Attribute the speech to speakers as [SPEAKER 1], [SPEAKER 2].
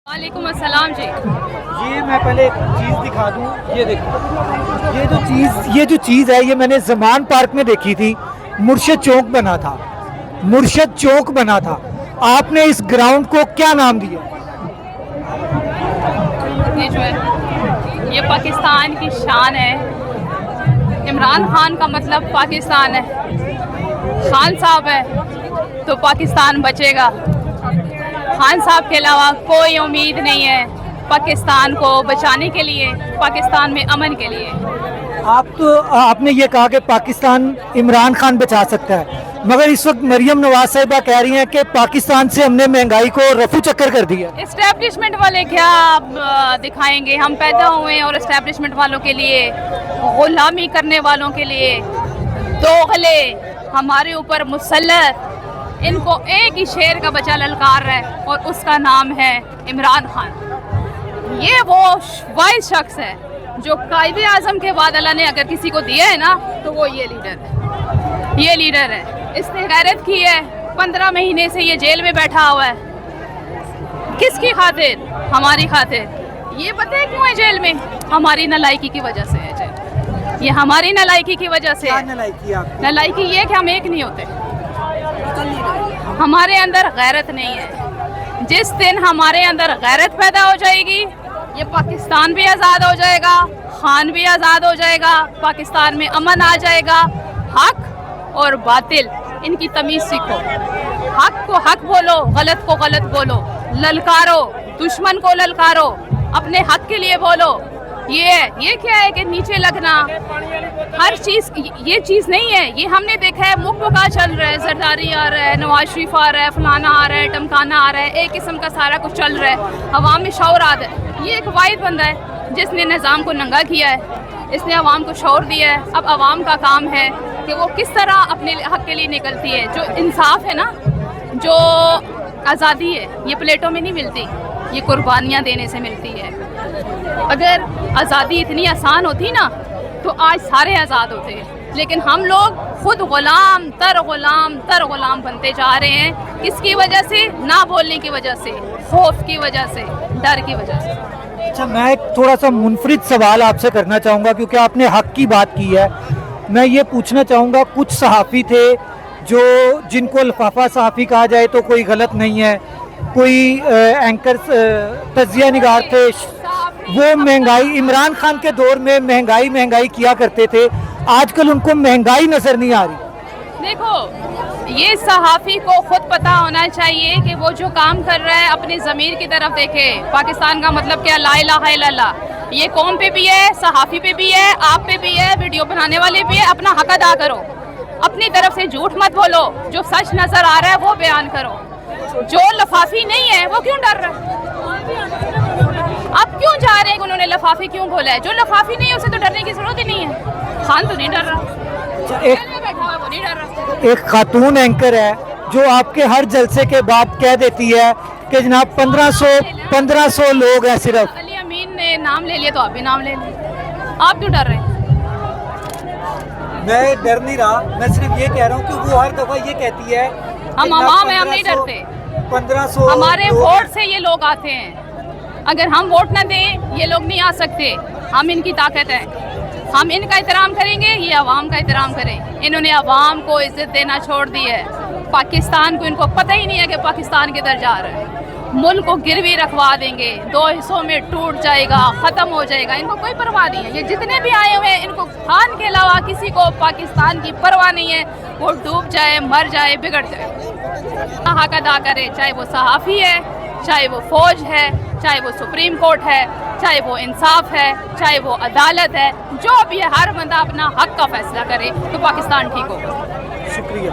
[SPEAKER 1] وعلیکم السلام جی.
[SPEAKER 2] یہ میں پہلے ایک چیز دکھا دوں. یہ دیکھو, یہ جو چیز ہے یہ میں نے زمان پارک میں دیکھی تھی. مرشد چوک بنا تھا, مرشد چوک بنا تھا. آپ نے اس گراؤنڈ کو کیا نام دیا؟
[SPEAKER 1] یہ جو ہے یہ پاکستان کی شان ہے. عمران خان کا مطلب پاکستان ہے. خان صاحب ہے تو پاکستان بچے گا. خان صاحب کے علاوہ کوئی امید نہیں ہے پاکستان کو بچانے کے لیے, پاکستان میں امن کے لیے.
[SPEAKER 2] آپ نے یہ کہا کہ پاکستان عمران خان بچا سکتا ہے, مگر اس وقت مریم نواز صاحبہ کہہ رہی ہیں کہ پاکستان سے ہم نے مہنگائی کو رفو چکر کر دیا.
[SPEAKER 1] اسٹیبلشمنٹ والے کیا دکھائیں گے؟ ہم پیدا ہوئے ہیں اور اسٹیبلشمنٹ والوں کے لیے, غلامی کرنے والوں کے لیے دوغلے ہمارے اوپر مسلط. ان کو ایک ہی شیر کا بچہ للکار رہا ہے اور اس کا نام ہے عمران خان. یہ وہ واحد شخص ہے جو قائد اعظم کے بعد اللہ نے اگر کسی کو دیا ہے نا تو وہ یہ لیڈر ہے. یہ لیڈر ہے. اس نے غیرت کی ہے. 15 مہینے سے یہ جیل میں بیٹھا ہوا ہے. کس کی خاطر؟ ہماری خاطر. یہ پتہ ہے کیوں ہے جیل میں؟ ہماری نالائکی کی وجہ سے ہے جیل. یہ ہماری نالائکی کی وجہ سے. نالائکی یہ کہ ہم ایک نہیں ہوتے, ہمارے اندر غیرت نہیں ہے. جس دن ہمارے اندر غیرت پیدا ہو جائے گی یہ پاکستان بھی آزاد ہو جائے گا, خان بھی آزاد ہو جائے گا, پاکستان میں امن آ جائے گا. حق اور باطل ان کی تمیز سیکھو. حق کو حق بولو, غلط کو غلط بولو. للکارو, دشمن کو للکارو, اپنے حق کے لیے بولو. یہ کیا ہے کہ نیچے لگنا ہر چیز, یہ چیز نہیں ہے. یہ ہم نے دیکھا ہے ملک کا چل رہا ہے, زرداری آ رہا ہے, نواز شریف آ رہا ہے, فلانا آ رہا ہے, ٹمکانا آ رہا ہے, ایک قسم کا سارا کچھ چل رہا ہے. عوام میں شعور آ ہے. یہ ایک واحد بندہ ہے جس نے نظام کو ننگا کیا ہے. اس نے عوام کو شعور دیا ہے. اب عوام کا کام ہے کہ وہ کس طرح اپنے حق کے لیے نکلتی ہے. جو انصاف ہے نا, جو آزادی ہے, یہ پلیٹوں میں نہیں ملتی, یہ قربانیاں دینے سے ملتی ہے. اگر آزادی اتنی آسان ہوتی نا تو آج سارے آزاد ہوتے, لیکن ہم لوگ خود غلام تر غلام بنتے جا رہے ہیں. کس کی وجہ سے؟ نہ بولنے کی وجہ سے, خوف کی وجہ سے, ڈر کی وجہ سے.
[SPEAKER 2] اچھا, میں ایک تھوڑا سا منفرد سوال آپ سے کرنا چاہوں گا کیونکہ آپ نے حق کی بات کی ہے. میں یہ پوچھنا چاہوں گا, کچھ صحافی تھے جو جن کو لفافہ صحافی کہا جائے تو کوئی غلط نہیں ہے, کوئی اینکر تجزیہ نگار تھے, وہ مہنگائی عمران خان کے دور میں مہنگائی کیا کرتے تھے. آج کل ان کو مہنگائی نظر نہیں آ رہی. دیکھو,
[SPEAKER 1] یہ صحافی کو خود پتا ہونا چاہیے کہ وہ جو کام کر رہا ہے اپنی ضمیر کی طرف دیکھے. پاکستان کا مطلب کیا؟ لا الہ الا اللہ. یہ قوم پہ بھی ہے, صحافی پہ بھی ہے, آپ پہ بھی ہے, ویڈیو بنانے والے بھی ہے. اپنا حق ادا کرو, اپنی طرف سے جھوٹ مت بولو, جو سچ نظر آ رہا ہے وہ بیان کرو. جو لفافی نہیں ہے وہ کیوں ڈر رہا ہے؟ آپ کیوں جا رہے ہیں کہ انہوں نے لفافی کیوں بولا ہے؟ جو لفافی نہیں ہے اسے تو ڈرنے کی ضرورت ہی نہیں ہے. خان تو نہیں ڈر رہا,
[SPEAKER 2] ایک خاتون اینکر ہے جو آپ کے ہر جلسے کے بعد کہہ دیتی ہے کہ جناب 1500 لوگ ہیں صرف.
[SPEAKER 1] علی امین نے نام لے لیا تو آپ بھی نام لے لیں. آپ کیوں ڈر رہے ہیں؟
[SPEAKER 2] میں ڈر نہیں رہا, میں صرف یہ کہہ رہا ہوں کہ وہ ہر دفعہ یہ کہتی ہے
[SPEAKER 1] ہم عوام ہیں, ہم نہیں ڈرتے.
[SPEAKER 2] 1500
[SPEAKER 1] ہمارے ووٹ سے یہ لوگ آتے ہیں. اگر ہم ووٹ نہ دیں یہ لوگ نہیں آ سکتے. ہم ان کی طاقت ہے. ہم ان کا احترام کریں گے, یہ عوام کا احترام کریں. انہوں نے عوام کو عزت دینا چھوڑ دی ہے. پاکستان کو ان کو پتہ ہی نہیں ہے کہ پاکستان کدھر جا رہا ہے. ملک کو گروی رکھوا دیں گے, 2 حصوں میں ٹوٹ جائے گا, ختم ہو جائے گا. ان کو کوئی پرواہ نہیں ہے. یہ جتنے بھی آئے ہوئے ہیں ان کو خان کے علاوہ کسی کو پاکستان کی پرواہ نہیں ہے. وہ ڈوب جائے, مر جائے, بگڑ جائے, حق ادا کرے. چاہے وہ صحافی ہے, چاہے وہ فوج ہے, چاہے وہ سپریم کورٹ ہے, چاہے وہ انصاف ہے, چاہے وہ عدالت ہے. جو بھی ہے, ہر بندہ اپنا حق کا فیصلہ کرے تو پاکستان ٹھیک ہوگا.
[SPEAKER 2] شکریہ.